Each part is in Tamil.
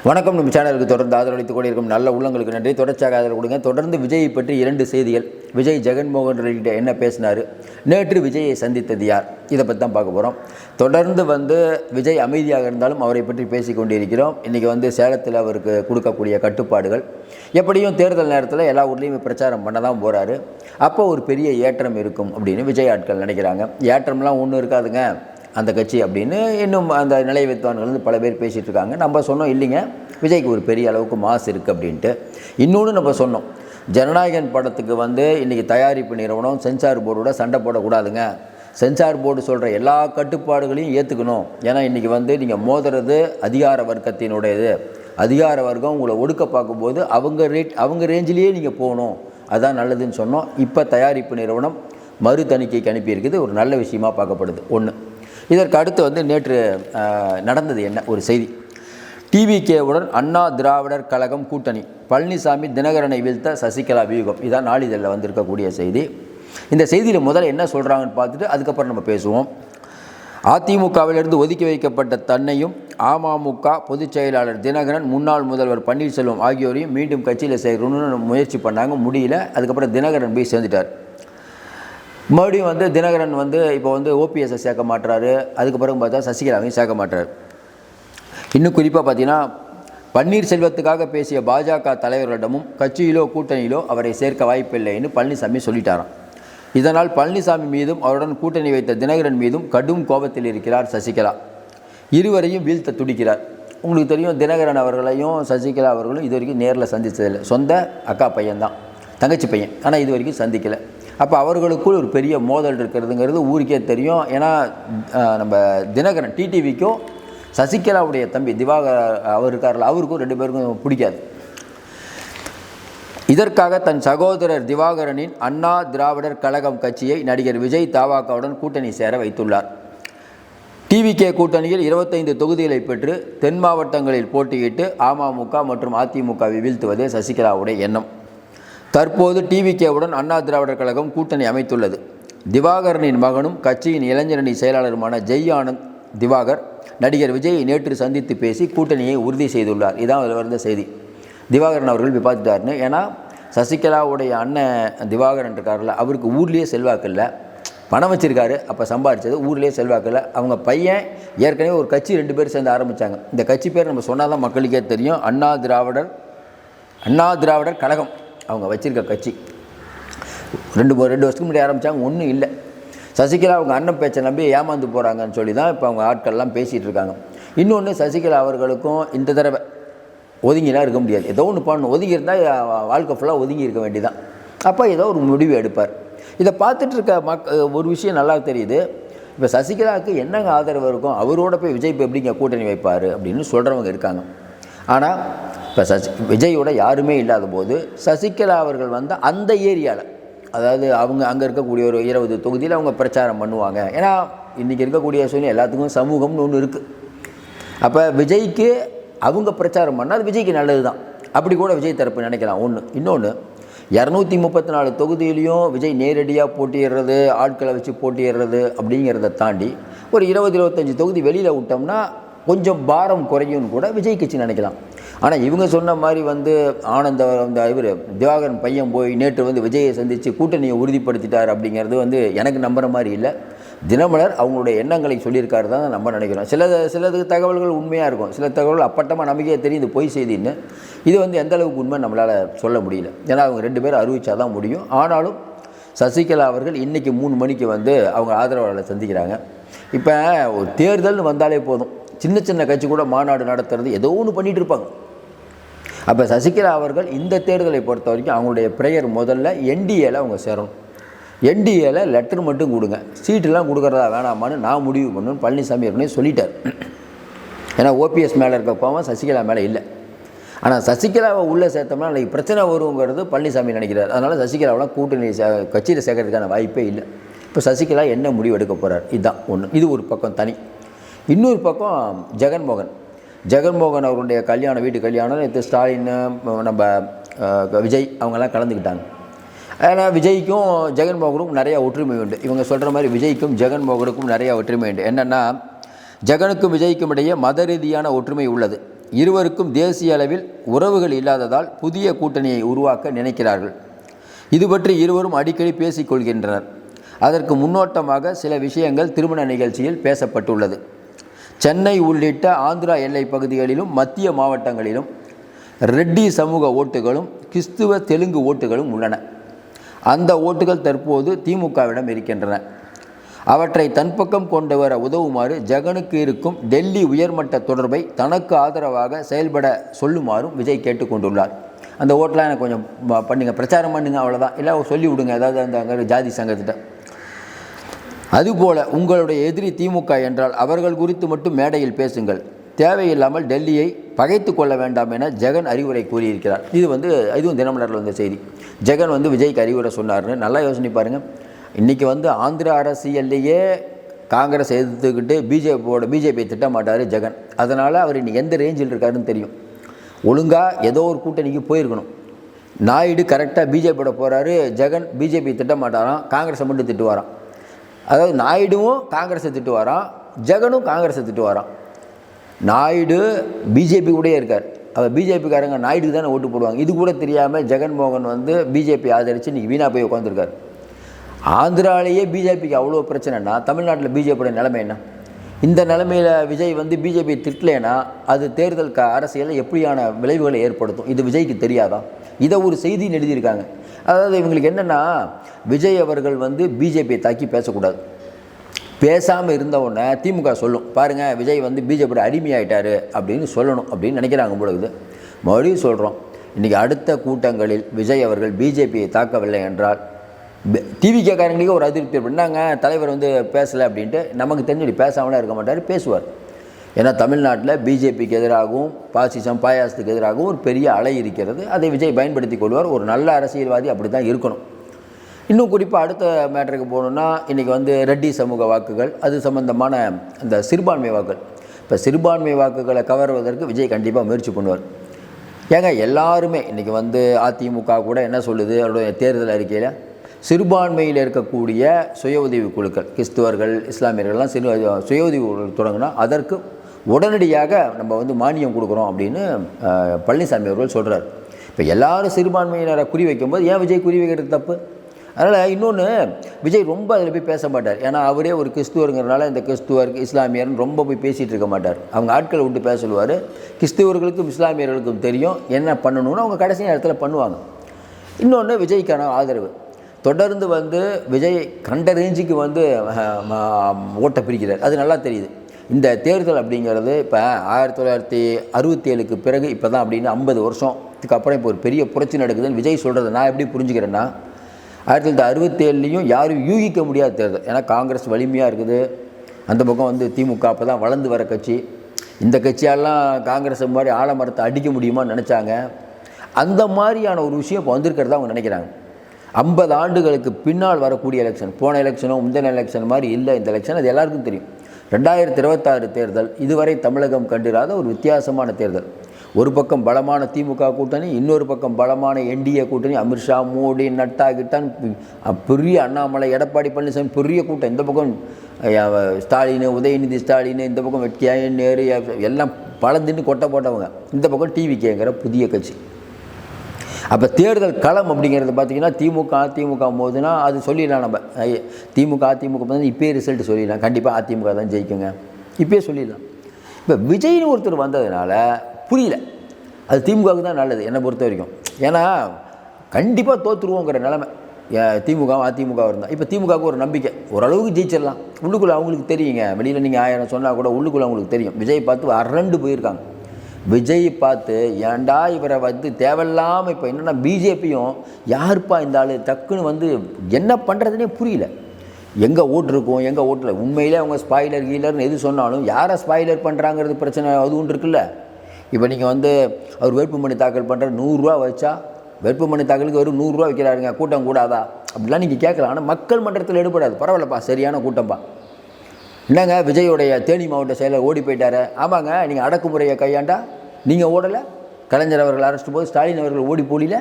வணக்கம். நம்ம சேனலுக்கு தொடர்ந்து ஆதரவளித்துக் கொண்டிருக்கும் நல்ல உள்ளங்களுக்கு நன்றி. தொடர்ச்சியாக ஆதரவு கொடுங்க. தொடர்ந்து விஜயை பற்றி 2 செய்திகள். விஜய் ஜெகன்மோகன் ரெட்டிகிட்ட என்ன பேசினார், நேற்று விஜயை சந்தித்தது யார், இதை பற்றி தான் பார்க்க போகிறோம். தொடர்ந்து விஜய் அமைதியாக இருந்தாலும் அவரை பற்றி பேசி கொண்டிருக்கிறோம். இன்றைக்கி சேலத்தில் அவருக்கு கொடுக்கக்கூடிய கட்டுப்பாடுகள், எப்படியும் தேர்தல் நேரத்தில் எல்லா ஊர்லேயும் பிரச்சாரம் பண்ண தான் போகிறாரு. அப்போ ஒரு பெரிய ஏற்றம் இருக்கும் அப்படின்னு விஜய் ஆட்கள் நினைக்கிறாங்க. ஏற்றம்லாம் ஒன்றும் இருக்காதுங்க அந்த கட்சி அப்படின்னு இன்னும் அந்த நிலை வைத்தவர்கள் பல பேர் பேசிகிட்டு இருக்காங்க. நம்ம சொன்னோம் இல்லைங்க, விஜய்க்கு ஒரு பெரிய அளவுக்கு மாசு இருக்குது அப்படின்ட்டு. இன்னொன்று நம்ம சொன்னோம், ஜனநாயகன் படத்துக்கு இன்றைக்கி தயாரிப்பு நிறுவனம் சென்சார் போர்டோட சண்டை போடக்கூடாதுங்க. சென்சார் போர்டு சொல்கிற எல்லா கட்டுப்பாடுகளையும் ஏற்றுக்கணும். ஏன்னா இன்றைக்கி நீங்கள் மோதுறது அதிகார வர்க்கத்தினுடையது. அதிகார வர்க்கம் உங்களை ஒடுக்க பார்க்கும்போது அவங்க ரேஞ்சிலேயே நீங்கள் போகணும், அதுதான் நல்லதுன்னு சொன்னோம். இப்போ தயாரிப்பு நிறுவனம் மறு தணிக்கைக்கு அனுப்பியிருக்குது. ஒரு நல்ல விஷயமாக பார்க்கப்படுது. ஒன்று. இதற்கு அடுத்து நேற்று நடந்தது என்ன ஒரு செய்தி. டிவிகேவுடன் அண்ணா திராவிடர் கழகம் கூட்டணி, பழனிசாமி தினகரனை வீழ்த்த சசிகலா வியூகம். இதான் நாளிதழில் வந்திருக்கக்கூடிய செய்தி. இந்த செய்தியில் முதல்ல என்ன சொல்கிறாங்கன்னு பார்த்துட்டு அதுக்கப்புறம் நம்ம பேசுவோம். அதிமுகவிலிருந்து ஒதுக்கி வைக்கப்பட்ட தன்னையும் அமமுக பொதுச் செயலாளர் தினகரன், முன்னாள் முதல்வர் பன்னீர்செல்வம் ஆகியோரையும் மீண்டும் கட்சியில் சேர்க்கணும்னு முயற்சி பண்ணாங்க, முடியல. அதுக்கப்புறம் தினகரன் போய் சேர்ந்துட்டார். மறுபடியும் தினகரன் இப்போ ஓபிஎஸ்ஸை சேர்க்க மாட்டுறாரு. அதுக்கப்புறம் பார்த்தா சசிகலாவையும் சேர்க்க மாட்டுறாரு. இன்னும் குறிப்பாக பார்த்தீங்கன்னா, பன்னீர்செல்வத்துக்காக பேசிய பாஜக தலைவர்களிடமும் கட்சியிலோ கூட்டணியிலோ அவரை சேர்க்க வாய்ப்பில்லைன்னு பழனிசாமி சொல்லிட்டாராம். இதனால் பழனிசாமி மீதும் அவருடன் கூட்டணி வைத்த தினகரன் மீதும் கடும் கோபத்தில் இருக்கிறார் சசிகலா. இருவரையும் வீழ்த்த துடிக்கிறார். உங்களுக்கு தெரியும், தினகரன் அவர்களையும் சசிகலா அவர்களும் இது வரைக்கும் நேரில் சந்தித்ததில்லை. சொந்த அக்கா பையன்தான், தங்கச்சி பையன். ஆனால் இது வரைக்கும் சந்திக்கலை. அப்போ அவர்களுக்குள் ஒரு பெரிய மோதல் இருக்கிறதுங்கிறது ஊருக்கே தெரியும். ஏன்னா நம்ம தினகரன் டிடிவிக்கும் சசிகலாவுடைய தம்பி திவாகர் அவர் இருக்கார்ல, அவருக்கும் 2 பேருக்கும் பிடிக்காது. இதற்காக தன் சகோதரர் திவாகரனின் அண்ணா திராவிடர் கழகம் கட்சியை நடிகர் விஜய் தவாகவுடன் கூட்டணி சேர வைத்துள்ளார். டிவிகே கூட்டணியில் 25 தொகுதிகளை பெற்று தென் மாவட்டங்களில் போட்டியிட்டு அமமுக மற்றும் அதிமுகவை வீழ்த்துவதே சசிகலாவுடைய எண்ணம். தற்போது டிவிகேவுடன் அண்ணா திராவிடர் கழகம் கூட்டணி அமைத்துள்ளது. திவாகரனின் மகனும் கட்சியின் இளைஞரணி செயலாளருமான ஜெய் ஆனந்த் திவாகர் நடிகர் விஜயை நேற்று சந்தித்து பேசி கூட்டணியை உறுதி செய்துள்ளார். இதான் வந்த செய்தி. திவாகரன் அவர்கள் பார்த்துட்டாருன்னு. ஏன்னா சசிகலாவுடைய அண்ணன் திவாகரன் இருக்கார்ல, அவருக்கு ஊர்லேயே செல்வாக்கு இல்லை, பணம் வச்சுருக்காரு. அப்போ சம்பாதிச்சது ஊர்லேயே செல்வாக்கு இல்லை. அவங்க பையன் ஏற்கனவே ஒரு கட்சி 2 பேர் சேர்ந்து ஆரம்பித்தாங்க. இந்த கட்சி பேர் நம்ம சொன்னால் தான் மக்களுக்கே தெரியும். அண்ணா திராவிடர் கழகம் அவங்க வச்சுருக்க கட்சி. 2 வருஷத்துக்கு முன்னாடி ஆரம்பித்தாங்க, ஒன்றும் இல்லை. சசிகலா அவங்க அண்ணன் பேச்சை நம்பி ஏமாந்து போகிறாங்கன்னு சொல்லி தான் இப்போ அவங்க ஆட்கள்லாம் பேசிகிட்டு இருக்காங்க. இன்னொன்று, சசிகலா அவர்களுக்கும் இந்த தடவை ஒதுங்கிலாம் இருக்க முடியாது. ஏதோ ஒன்று பண்ணணும். ஒதுங்கி இருந்தால் வாழ்க்கை ஃபுல்லாக ஒதுங்கி இருக்க வேண்டியதான். அப்போ ஏதோ ஒரு முடிவு எடுப்பார். இதை பார்த்துட்டு இருக்க ஒரு விஷயம் நல்லா தெரியுது. இப்போ சசிகலாவுக்கு என்னங்க ஆதரவு இருக்கும், அவரோட போய் விஜய் இப்போ எப்படிங்க கூட்டணி வைப்பார் அப்படின்னு சொல்கிறவங்க இருக்காங்க. ஆனால் இப்போ விஜயோட யாருமே இல்லாத போது சசிகலா அவர்கள் அந்த ஏரியாவில், அதாவது அவங்க அங்கே இருக்கக்கூடிய ஒரு 20 தொகுதியில் அவங்க பிரச்சாரம் பண்ணுவாங்க. ஏன்னா இன்றைக்கி இருக்கக்கூடிய சூழ்நிலை எல்லாத்துக்கும் சமூகம்னு ஒன்று இருக்குது. அப்போ விஜய்க்கு அவங்க பிரச்சாரம் பண்ணால் அது விஜய்க்கு நல்லது தான். அப்படி கூட விஜய் தரப்பு நினைக்கலாம். ஒன்று. இன்னொன்று, 234 தொகுதியிலையும் விஜய் நேரடியாக போட்டியிடுறது, ஆட்களை வச்சு போட்டியிடுறது அப்படிங்கிறத தாண்டி ஒரு 20-25 தொகுதி வெளியில் விட்டோம்னா கொஞ்சம் பாரம் குறையும்னு கூட விஜய் கட்சி நினைக்கலாம். ஆனால் இவங்க சொன்ன மாதிரி ஆனந்த இவர் திவாகரன் பையன் போய் நேற்று விஜயை சந்தித்து கூட்டணியை உறுதிப்படுத்திட்டார் அப்படிங்கிறது எனக்கு நம்புகிற மாதிரி இல்லை. தினமலர் அவங்களுடைய எண்ணங்களை சொல்லியிருக்காரு தான் நம்ம நினைக்கிறோம். சிலது தகவல்கள் உண்மையாக இருக்கும், சில தகவல்கள் அப்பட்டமாக நமக்கே தெரியும் இது பொய் செய்தின்னு. இது எந்த அளவுக்கு உண்மை நம்மளால் சொல்ல முடியல. ஏன்னா அவங்க 2 பேரும் அறிவிச்சா தான் முடியும். ஆனாலும் சசிகலா அவர்கள் இன்றைக்கி 3 மணிக்கு அவங்க ஆதரவாளர்களை சந்திக்கிறாங்க. இப்போ ஒரு தேர்தல்னு வந்தாலே போதும், சின்ன சின்ன கட்சி கூட மாநாடு நடத்துறது ஏதோ ஒன்று பண்ணிகிட்டு இருப்பாங்க. அப்போ சசிகலா அவர்கள் இந்த தேர்தலை பொறுத்த வரைக்கும் அவங்களுடைய ப்ரேயர் முதல்ல என்டிஏல அவங்க சேரணும். என்டிஏல லெட்டர் மட்டும் கொடுங்க, சீட்டெல்லாம் கொடுக்குறதா வேணாமான்னு நான் முடிவு பண்ணணும்னு பழனிசாமி ஏற்கனவே சொல்லிட்டார். ஏன்னா ஓபிஎஸ் மேலே இருக்க கோவம் சசிகலா மேலே இல்லை. ஆனால் சசிகலாவை உள்ளே சேர்த்தோம்னா அன்றைக்கி பிரச்சனை வருங்கிறது பழனிசாமி நினைக்கிறார். அதனால் சசிகலாவெலாம் கூட்டணி கட்சியில் சேர்க்கறதுக்கான வாய்ப்பே இல்லை. இப்போ சசிகலா என்ன முடிவு எடுக்க போகிறார், இதுதான் ஒன்று. இது ஒரு பக்கம் தனி. இன்னொரு பக்கம் ஜெகன்மோகன் அவருடைய வீட்டு கல்யாணம் நேற்று ஸ்டாலின், நம்ம விஜய் அவங்கெல்லாம் கலந்துக்கிட்டாங்க. ஆனால் விஜய்க்கும் ஜெகன்மோகனுக்கும் நிறையா ஒற்றுமை உண்டு. இவங்க சொல்கிற மாதிரி விஜய்க்கும் ஜெகன்மோகனுக்கும் நிறையா ஒற்றுமை உண்டு. என்னென்னா, ஜெகனுக்கும் விஜய்க்கும் இடையே மத ரீதியான ஒற்றுமை உள்ளது. இருவருக்கும் தேசிய அளவில் உறவுகள் இல்லாததால் புதிய கூட்டணியை உருவாக்க நினைக்கிறார்கள். இது பற்றி இருவரும் அடிக்கடி பேசிக்கொள்கின்றனர். அதற்கு முன்னோட்டமாக சில விஷயங்கள் திருமண நிகழ்ச்சியில் பேசப்பட்டுள்ளது. சென்னை உள்ளிட்ட ஆந்திரா எல்லை பகுதிகளிலும் மத்திய மாவட்டங்களிலும் ரெட்டி சமூக ஓட்டுகளும் கிறிஸ்துவ தெலுங்கு ஓட்டுகளும் உள்ளன. அந்த ஓட்டுகள் தற்போது திமுகவிடம் இருக்கின்றன. அவற்றை தன்பக்கம் கொண்டு வர உதவுமாறு ஜெகனுக்கு இருக்கும் டெல்லி உயர்மட்ட தொடர்பை தனக்கு ஆதரவாக செயல்பட சொல்லுமாறும் விஜய் கேட்டுக்கொண்டுள்ளார். அந்த ஓட்டெலாம் எனக்கு கொஞ்சம் பண்ணுங்க, பிரச்சாரம் பண்ணுங்க, அவ்வளோதான். இல்லை சொல்லி விடுங்க ஏதாவது அந்த ஜாதி சங்கத்திட்ட. அதுபோல உங்களுடைய எதிரி திமுக என்றால் அவர்கள் குறித்து மட்டும் மேடையில் பேசுங்கள், தேவையில்லாமல் டெல்லியை பகைத்து கொள்ள வேண்டாம் என ஜெகன் அறிவுரை கூறியிருக்கிறார். இதுவும் தினமலரில் வந்த செய்தி. ஜெகன் விஜய்க்கு அறிவுரை சொன்னார்னு நல்லா யோசனை பாருங்கள். இன்றைக்கி ஆந்திரா அரசியல்லையே காங்கிரஸ் எதிர்த்துக்கிட்டு பிஜேபியை திட்டமாட்டார் ஜெகன். அதனால் அவர் இன்றைக்கி எந்த ரேஞ்சில் இருக்காருன்னு தெரியும். ஒழுங்காக ஏதோ ஒரு கூட்டணிக்கு போயிருக்கணும். நாயுடு கரெக்டாக பிஜேபியோட போகிறாரு, ஜெகன் பிஜேபி திட்டமாட்டாராம், காங்கிரஸை மட்டும் திட்டுவாராம். அதாவது நாயுடுவும் காங்கிரஸை திட்டுவாராம், ஜெகனும் காங்கிரஸை திட்டுவாராம். நாயுடு பிஜேபி கூடயே இருக்கார். அவர் பிஜேபிக்காரங்க நாயுடுக்கு தானே ஓட்டு போடுவாங்க. இது கூட தெரியாமல் ஜெகன்மோகன் பிஜேபி ஆதரித்து இன்றைக்கி வீணாக போய் உட்காந்துருக்கார். ஆந்திராவிலேயே பிஜேபிக்கு அவ்வளோ பிரச்சனைனா தமிழ்நாட்டில் பிஜேபியோட நிலைமை என்ன? இந்த நிலைமையில் விஜய் பிஜேபி திட்டலைன்னா அது தேர்தல் அரசியலில் எப்படியான விளைவுகளை ஏற்படுத்தும்? இது விஜய்க்கு தெரியாதா? இதை ஒரு செய்தின்னு எழுதியிருக்காங்க. அதாவது இவங்களுக்கு என்னென்னா, விஜய் அவர்கள் பிஜேபியை தாக்கி பேசக்கூடாது. பேசாமல் இருந்தவுடனே திமுக சொல்லும், பாருங்கள் விஜய் பிஜேபியோட அடிமையாயிட்டார் அப்படின்னு சொல்லணும் அப்படின்னு நினைக்கிறாங்க பொழுது. மறுபடியும் சொல்கிறோம், இன்றைக்கி அடுத்த கூட்டங்களில் விஜய் அவர்கள் பிஜேபியை தாக்கவில்லை என்றால் டிவிகேக்காரங்களுக்கு ஒரு அதிருப்தி பண்ணாங்க, தலைவர் பேசலை அப்படின்ட்டு. நமக்கு தெரிஞ்சு பேசாமலாம் இருக்க மாட்டார், பேசுவார். ஏன்னா தமிழ்நாட்டில் பிஜேபிக்கு எதிராகவும் பாயாசத்துக்கு எதிராகவும் ஒரு பெரிய அலை இருக்கிறது. அதை விஜய் பயன்படுத்தி கொள்வார். ஒரு நல்ல அரசியல்வாதி அப்படி தான் இருக்கணும். இன்னும் குறிப்பாக அடுத்த மேட்டருக்கு போகணுன்னா, இன்றைக்கி ரெட்டி சமூக வாக்குகள், அது சம்பந்தமான அந்த சிறுபான்மை வாக்குகள். இப்போ சிறுபான்மை வாக்குகளை கவர்வதற்கு விஜய் கண்டிப்பாக முயற்சி பண்ணுவார். ஏங்க எல்லாருமே இன்றைக்கி அதிமுக கூட என்ன சொல்லுது அவருடைய தேர்தல் அறிக்கையில், சிறுபான்மையில் இருக்கக்கூடிய சுய உதவி குழுக்கள், கிறிஸ்துவர்கள் இஸ்லாமியர்கள்லாம் சுய உதவி தொடங்கினா அதற்கு உடனடியாக நம்ம மானியம் கொடுக்குறோம் அப்படின்னு பழனிசாமி அவர்கள் சொல்கிறார். இப்போ எல்லோரும் சிறுபான்மையினரை குறி வைக்கும்போது ஏன் விஜய் குறி வைக்கிறது தப்பு? அதனால் இன்னொன்று, விஜய் ரொம்ப அதில் போய் பேச மாட்டார். ஏன்னா அவரே ஒரு கிறிஸ்துவருங்கிறனால இந்த கிறிஸ்துவர் இஸ்லாமியர்னு ரொம்ப போய் பேசிகிட்டு இருக்க மாட்டார். அவங்க ஆட்களை விட்டு பேச சொல்லுவார். கிறிஸ்துவர்களுக்கும் இஸ்லாமியர்களுக்கும் தெரியும் என்ன பண்ணணும்னு, அவங்க கடைசி நேரத்தில் பண்ணுவாங்க. இன்னொன்று, விஜய்க்கான ஆதரவு தொடர்ந்து விஜய் கண்ட ரேஞ்சுக்கு ஓட்டை பிரிக்கிறார். அது நல்லா தெரியுது. இந்த தேர்தல் அப்படிங்கிறது இப்போ 1967க்கு பிறகு இப்போ தான் அப்படின்னு 50 வருஷத்துக்கு அப்புறம் இப்போ ஒரு பெரிய புரட்சி நடக்குதுன்னு விஜய் சொல்கிறத நான் எப்படி புரிஞ்சுக்கிறேன்னா, 1967லேயும் யாரும் யூகிக்க முடியாத தேர்தல். ஏன்னா காங்கிரஸ் வலிமையாக இருக்குது, அந்த பக்கம் திமுக அப்போ தான் வளர்ந்து வர கட்சி. இந்த கட்சியெல்லாம் காங்கிரஸ் மாதிரி ஆலமரத்தை அடிக்க முடியுமான்னு நினச்சாங்க. அந்த மாதிரியான ஒரு விஷயம் இப்போ வந்திருக்கிறதா அவங்க நினைக்கிறாங்க. 50 ஆண்டுகளுக்கு பின்னால் வரக்கூடிய எலெக்ஷன், போன எலெக்ஷனோ முந்தின எலெக்ஷன் மாதிரி இல்லை இந்த எலெக்ஷன். அது எல்லாருக்கும் தெரியும். 2026 தேர்தல் இதுவரை தமிழகம் கண்டிராத ஒரு வித்தியாசமான தேர்தல். ஒரு பக்கம் பலமான திமுக கூட்டணி, இன்னொரு பக்கம் பலமான என்டிஏ கூட்டணி. அமித்ஷா, மோடி, நட்டா கிட்டான், பெரிய அண்ணாமலை, எடப்பாடி பழனிசாமி, பெரிய கூட்டம். இந்த பக்கம் ஸ்டாலின், உதயநிதி ஸ்டாலின், இந்த பக்கம் வெட்கியாயன், நேரு, எல்லாம் பழந்துன்னு கொட்டை போட்டவங்க. இந்த பக்கம் டிவிகேங்கிற புதிய கட்சி. அப்போ தேர்தல் களம் அப்படிங்கிறது பார்த்திங்கன்னா அதிமுக போதுன்னா அது சொல்லிடலாம். நம்ம அதிமுக பார்த்தா இப்போயே ரிசல்ட் சொல்லிடலாம், கண்டிப்பாக அதிமுக தான் ஜெயிக்குங்க, இப்போயே சொல்லிடலாம். இப்போ விஜய்னு ஒருத்தர் வந்ததுனால புரியல, அது திமுகவுக்கு தான் நல்லது என்னை பொறுத்த வரைக்கும். ஏன்னா கண்டிப்பாக தோற்றுருவோங்கிற நிலைமை அதிமுக இருந்தால். இப்போ திமுகவுக்கு ஒரு நம்பிக்கை, ஓரளவுக்கு ஜெயிச்சிடலாம். உள்ளுக்குள்ளே அவங்களுக்கு தெரியுங்க, வெளியில் நீங்கள் 1000 சொன்னால் கூட உள்ளுக்குள்ளே அவங்களுக்கு தெரியும். விஜய் பார்த்து அரண்டு போயிருக்காங்க. விஜய் பார்த்து ஏன்டா இவரை தேவையில்லாமல் இப்போ என்னென்னா பிஜேபியும் யாருப்பா இந்த ஆள் டக்குன்னு என்ன பண்ணுறதுனே புரியல. எங்கே ஓட்டு இருக்கும் எங்கே ஓட்டில் உண்மையிலே அவங்க ஸ்பாய்லர் கீழர்னு எது சொன்னாலும் யாரை ஸ்பாய்லர் பண்ணுறாங்கிறது பிரச்சனை அது ஒன்று இருக்குல்ல. இப்போ நீங்கள் அவர் வேட்புமனு தாக்கல் பண்ணுற 100 ரூபா வச்சா வேட்புமனு தாக்கலுக்கு வெறும் 100 ரூபா வைக்கிறாருங்க, கூட்டம் கூடாதா அப்படிலாம் நீங்கள் கேட்கலாம். ஆனால் மக்கள் மன்றத்தில் எடுபடாது. பரவாயில்லப்பா, சரியான கூட்டம்ப்பா. என்னங்க விஜயோடைய தேனி மாவட்ட செயலர் ஓடி போயிட்டார். ஆமாங்க, நீங்கள் அடக்குமுறையை கையாண்டா நீங்கள் ஓடலை. கலைஞர் அவர்கள் அரெஸ்ட் போது ஸ்டாலின் அவர்கள் ஓடி போடல.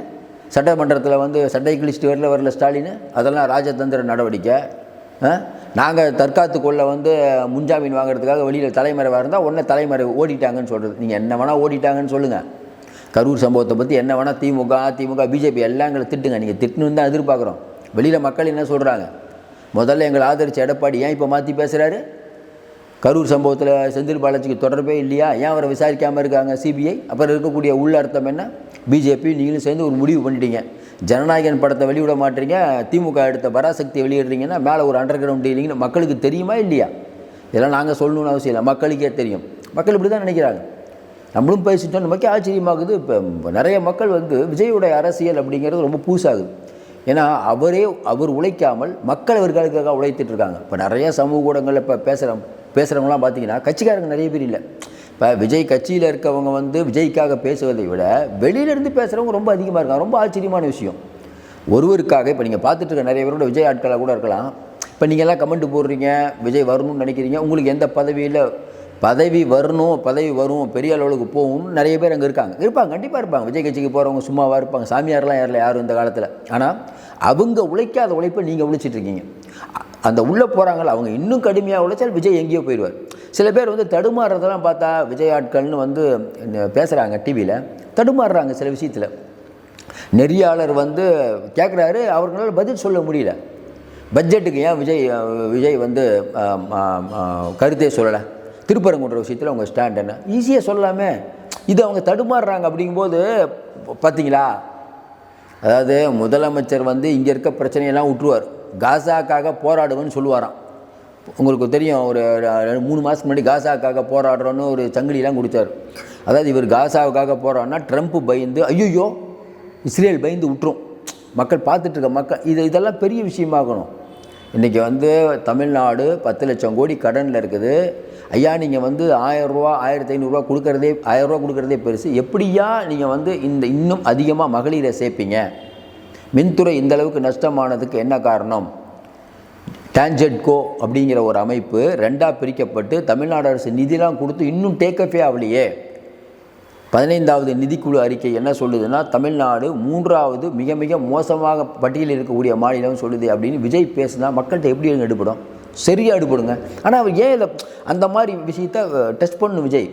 சட்டமன்றத்தில் சட்டை கிழிச்சிட்டு வரல ஸ்டாலின். அதெல்லாம் ராஜதந்திர நடவடிக்கை. நாங்கள் தற்காத்து கொள்ள வந்து முன்ஜாமீன் வாங்குறதுக்காக வெளியில் தலைமறைவாக இருந்தால் உடனே தலைமறை ஓடிட்டாங்கன்னு சொல்கிறது. நீங்கள் என்ன வேணால் ஓடிட்டாங்கன்னு சொல்லுங்கள். கரூர் சம்பவத்தை பற்றி என்ன வேணால் திமுக பிஜேபி எல்லாம் எங்களை திட்டுங்க. நீங்கள் திட்டணுன்னு தான் எதிர்பார்க்குறோம். வெளியில் மக்கள் என்ன சொல்கிறாங்க? முதல்ல எங்களை ஆதரித்த எடப்பாடி ஏன் இப்போ மாற்றி பேசுகிறாரு? கரூர் சம்பவத்தில் செந்தில் பாலாஜிக்கு தொடர்பே இல்லையா? ஏன் அவரை விசாரிக்காமல் இருக்காங்க சிபிஐ? அப்புறம் இருக்கக்கூடிய உள்ளர்த்தம் என்ன? பிஜேபி நீங்களும் சேர்ந்து ஒரு முடிவு பண்ணிட்டீங்க. ஜனநாயகன் படத்தை வெளியிட மாட்டீங்க, திமுக எடுத்த பராசக்தியை வெளியிடுறீங்கன்னா மேலே ஒரு அண்டர் கிரவுண்ட் டீலிங்னு மக்களுக்கு தெரியுமா இல்லையா? இதெல்லாம் நாங்கள் சொல்லணும்னு அவசியம் இல்லை, மக்களுக்கே தெரியும். மக்கள் இப்படி தான் நினைக்கிறாங்க. நம்மளும் பேசிட்டோம், நமக்கே ஆச்சரியமாகுது. இப்போ நிறைய மக்கள் வந்து விஜயுடைய அரசியல் அப்படிங்கிறது ரொம்ப புதுசாகுது. ஏன்னா அவர் உழைக்காமல் மக்கள் அவர்களுக்காக உழைத்துட்டு இருக்காங்க. இப்போ நிறைய சமூக ஊடகங்களில் இப்போ பேசுகிறவங்களாம் பார்த்தீங்கன்னா கட்சிக்காரங்க நிறைய பேர் இல்லை. இப்போ விஜய் கட்சியில் இருக்கவங்க வந்து விஜய்க்காக பேசுவதை விட வெளியிலேருந்து பேசுகிறவங்க ரொம்ப அதிகமாக இருக்காங்க. ரொம்ப ஆச்சரியமான விஷயம். ஒருவருக்காக இப்போ நீங்கள் பார்த்துட்டு இருக்க நிறைய பேரோட விஜய் ஆட்களாக கூட இருக்கலாம். இப்போ நீங்கள்லாம் கமெண்ட் போடுறீங்க, விஜய் வரணும்னு நினைக்கிறீங்க. உங்களுக்கு எந்த பதவியில் பதவி வரும் பெரிய அளவுக்கு போகணும்னு நிறைய பேர் அங்கே இருப்பாங்க, கண்டிப்பாக இருப்பாங்க. விஜய் கட்சிக்கு போகிறவங்க சும்மாவாக இருப்பாங்க. சாமியாரெலாம் யாரும் இந்த காலத்தில். ஆனால் அவங்க உழைக்காத உழைப்பை நீங்கள் உழைச்சிட்ருக்கீங்க. அந்த உள்ளே போகிறாங்கள அவங்க இன்னும் கடுமையாக உழைச்சால் விஜய் எங்கேயோ போயிடுவார். சில பேர் வந்து தடுமாறுறதெல்லாம் பார்த்தா விஜய் ஆட்கள்னு வந்து பேசுகிறாங்க, டிவியில் தடுமாறுறாங்க சில விஷயத்தில். நெறியாளர் வந்து கேட்குறாரு, அவர்களால் பதில் சொல்ல முடியல. பட்ஜெட்டுக்கு ஏன் விஜய் வந்து கருத்தே சொல்லலை? திருப்பரங்குன்ற விஷயத்தில் அவங்க ஸ்டாண்ட் என்ன? ஈஸியாக சொல்லலாமே. இது அவங்க தடுமாறுறாங்க. அப்படிங்கும்போது பார்த்தீங்களா, அதாவது முதலமைச்சர் வந்து இங்கே இருக்க பிரச்சனையெல்லாம் விட்டுருவார், காசாக்காக போராடுவேன்னு சொல்லுவாராம். உங்களுக்கு தெரியும், ஒரு 3 மாதத்துக்கு முன்னாடி காசாக்காக போராடுறோன்னு ஒரு சங்கிலிலாம் கொடுத்தார். அதாவது இவர் காசாவுக்காக போராடினா ட்ரம்ப் பயந்து, ஐயோ இஸ்ரேல் பயந்து விட்டுரும். மக்கள் பார்த்துட்ருக்க மக்கள் இதெல்லாம் பெரிய விஷயமாகணும். இன்றைக்கி வந்து தமிழ்நாடு 10 லட்சம் கோடி கடனில் இருக்குது. ஐயா நீங்கள் வந்து 1000 ரூபா 1500 கொடுக்குறதே 1000 ரூபா கொடுக்குறதே பெருசு. எப்படியா நீங்கள் வந்து இன்னும் அதிகமாக மகளிரை சேர்ப்பீங்க? மின்துறை இந்தளவுக்கு நஷ்டமானதுக்கு என்ன காரணம்? டான்ஜெட்கோ அப்படிங்கிற ஒரு அமைப்பு 2ஆக பிரிக்கப்பட்டு தமிழ்நாடு அரசு நிதிலாம் கொடுத்து இன்னும் டேக்கஃபே ஆகலையே. 15வது நிதிக்குழு அறிக்கை என்ன சொல்லுதுன்னா, தமிழ்நாடு 3வது மிக மிக மோசமாக பட்டியலில் இருக்கக்கூடிய மாநிலம் சொல்லுது அப்படின்னு விஜய் பேசுனா மக்கள்கிட்ட எப்படி எடுபடும்? சரியாக எடுபடுங்க. ஆனால் அவர் ஏன் இதை அந்த மாதிரி விஷயத்தை டெஸ்ட் பண்ணணும் விஜய்?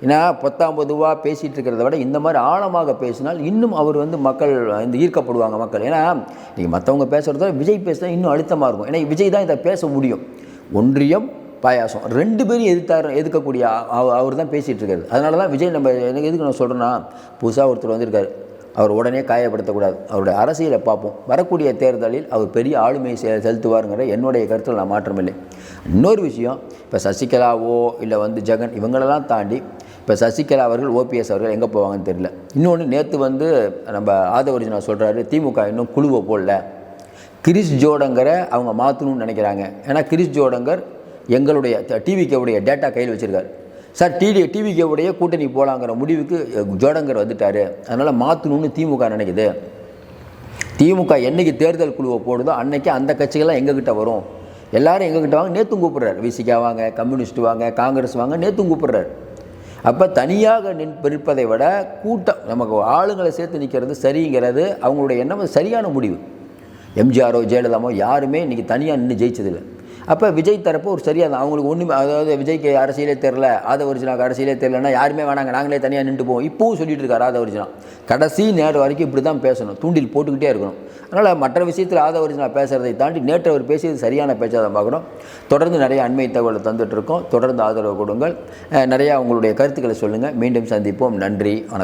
ஏன்னா 19 பேசிகிட்டு இருக்கிறத விட இந்த மாதிரி ஆழமாக பேசினால் இன்னும் அவர் வந்து மக்கள் இந்த ஈர்க்கப்படுவாங்க மக்கள். ஏன்னா நீங்கள் மற்றவங்க பேசுகிறத விஜய் பேசினா இன்னும் அழுத்தமாக இருக்கும். ஏன்னா விஜய் தான் இதை பேச முடியும். ஒன்றியம் பாயாசம் 2 பேரும் எதுக்கக்கூடிய அவர் தான் பேசிகிட்டு இருக்காரு. அதனால தான் விஜய் நம்ம எனக்கு எதுக்கு நான் சொல்கிறேன்னா, புதுசாக ஒருத்தர் வந்திருக்காரு, அவர் உடனே காயப்படுத்தக்கூடாது. அவருடைய அரசியலை பார்ப்போம். வரக்கூடிய தேர்தலில் அவர் பெரிய ஆளுமையை செலுத்துவாருங்கிற என்னுடைய கருத்தில் நான் மாற்றமில்லை. இன்னொரு விஷயம், இப்போ சசிகலாவோ இல்லை வந்து ஜெகன் இவங்களெல்லாம் தாண்டி இப்போ சசிகலா அவர்கள் ஓபிஎஸ் அவர்கள் எங்கே போவாங்கன்னு தெரியல. இன்னொன்று நேற்று வந்து நம்ம ஆதவர்ஜுனா சொல்கிறாரு, திமுக இன்னும் குழுவை போடல, கிரிஷ் ஜோடங்கரை அவங்க மாற்றணும்னு நினைக்கிறாங்க. ஏன்னா கிரிஷ் ஜோடங்கர் எங்களுடைய டிவிகேவுடைய டேட்டா கையில் வச்சுருக்காரு. சார் டிவிகேவுடைய கூட்டணி போகலாங்கிற முடிவுக்கு ஜோடங்கர் வந்துட்டார். அதனால் மாற்றணும்னு திமுக நினைக்குது. திமுக என்றைக்கு தேர்தல் குழுவை போடுதோ அன்றைக்கி அந்த கட்சிகள்லாம் எங்ககிட்ட வரும். எல்லோரும் எங்ககிட்ட வாங்க, நேற்றும் கூப்பிட்றாரு. விசிகா வாங்க, கம்யூனிஸ்ட் வாங்க, காங்கிரஸ் வாங்க, நேற்றும் கூப்பிட்றாரு. அப்போ தனியாக நிற்பதை விட கூட்டம் நமக்கு ஆளுங்களை சேர்த்து நிற்கிறது சரிங்கிறது அவங்களுடைய எண்ணம். சரியான முடிவு. எம்ஜிஆரோ ஜெயலலிதாவோ யாருமே இன்றைக்கி தனியாக நின்று ஜெயிச்சதில்லை. அப்போ விஜய் தரப்பு ஒரு சரியாக அவங்களுக்கு ஒன்றுமே, அதாவது விஜய்க்கு அரசியலே தெரில, ஆதவர்ஜுனாக்கு அரசியலே தெரிலன்னா யாருமே வேணாங்க, நாங்களே தனியாக நின்று போவோம் இப்போவும் சொல்லிட்டு இருக்காரு ஆதவர்ஜுனா. கடைசி நேரம் வரைக்கும் இப்படி தான் பேசணும், தூண்டில் போட்டுக்கிட்டே இருக்கணும். அதனால் மற்ற விஷயத்தில் ஆதவர்ஜுனா பேசுகிறதை தாண்டி நேற்று அவர் பேசியது சரியான பேச்சாக தான் பார்க்குறோம். தொடர்ந்து நிறைய அண்மை தகவலை தந்துட்டு இருக்கோம். தொடர்ந்து ஆதரவு கொடுங்கள். நிறையா உங்களுடைய கருத்துக்களை சொல்லுங்கள். மீண்டும் சந்திப்போம். நன்றி, வணக்கம்.